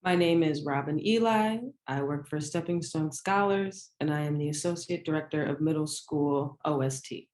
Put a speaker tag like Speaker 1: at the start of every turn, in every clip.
Speaker 1: My name is Robin Eli. I work for Stepping Stone Scholars, and I am the Associate Director of Middle School OST.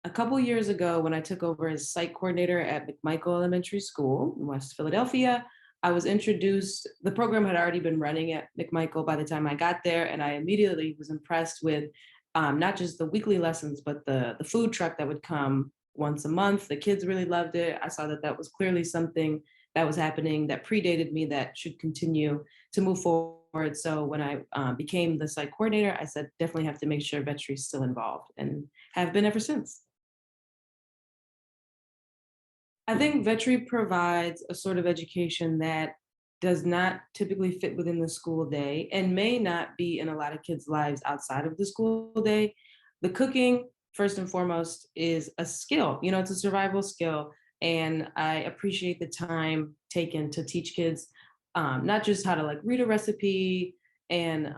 Speaker 1: A couple years ago, when I took over as site coordinator at McMichael Elementary School in West Philadelphia, I was introduced, the program had already been running at McMichael by the time I got there, and I immediately was impressed with not just the weekly lessons, but the food truck that would come once a month. The kids really loved it. I saw that that was clearly something that was happening that predated me that should continue to move forward. So when I became the site coordinator, I said definitely have to make sure veterinary is still involved and have been ever since. I think veterinary provides a sort of education that does not typically fit within the school day and may not be in a lot of kids' lives outside of the school day. The cooking, first and foremost, is a skill. It's a survival skill. And I appreciate the time taken to teach kids not just how to like read a recipe and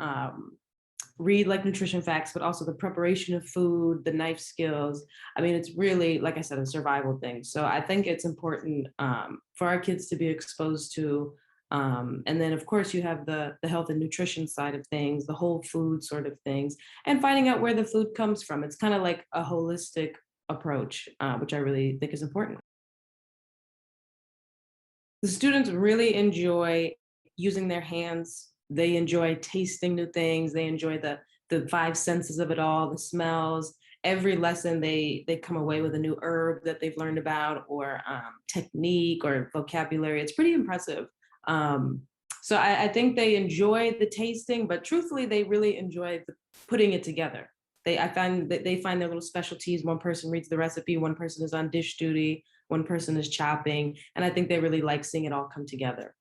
Speaker 1: read like nutrition facts, but also the preparation of food, the knife skills. I mean, it's really, like I said, a survival thing. So I think it's important for our kids to be exposed to. And then, of course, you have the health and nutrition side of things, the whole food sort of things, and finding out where the food comes from. It's kind of like a holistic approach, which I really think is important. The students really enjoy using their hands. They enjoy tasting new things. They enjoy the five senses of it all, the smells. Every lesson they come away with a new herb that they've learned about or technique or vocabulary. It's pretty impressive. So I think they enjoy the tasting, but truthfully, they really enjoy putting it together. I find that they find their little specialties. One person reads the recipe, one person is on dish duty, one person is chopping, and I think they really like seeing it all come together.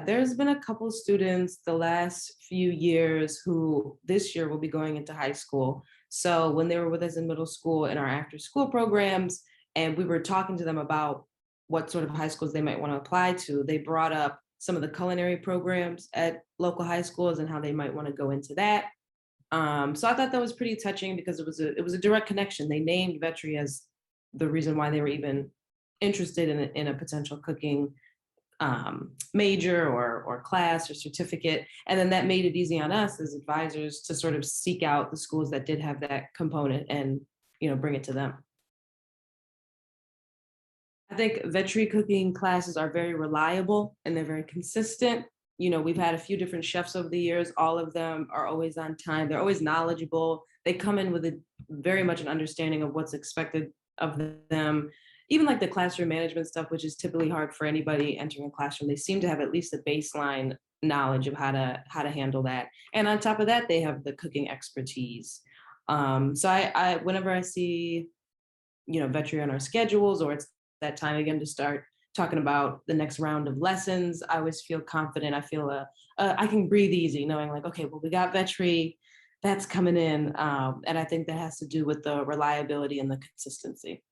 Speaker 1: There's been a couple students the last few years who this year will be going into high school. So when they were with us in middle school in our after school programs, and we were talking to them about what sort of high schools they might want to apply to, they brought up some of the culinary programs at local high schools and how they might want to go into that. So I thought that was pretty touching because it was a direct connection. They named veterinary as the reason why they were even interested in a potential cooking major or class or certificate. And then that made it easy on us as advisors to sort of seek out the schools that did have that component and bring it to them. I think veterinary cooking classes are very reliable and they're very consistent. We've had a few different chefs over the years. All of them are always on time. They're always knowledgeable. They come in with a very much an understanding of what's expected of them. Even like the classroom management stuff, which is typically hard for anybody entering a classroom, they seem to have at least a baseline knowledge of how to handle that. And on top of that, they have the cooking expertise. So I whenever I see veterinary on our schedules or it's that time again to start talking about the next round of lessons, I always feel confident. I feel I can breathe easy knowing like, okay, well, we got veterinary that's coming in. And I think that has to do with the reliability and the consistency.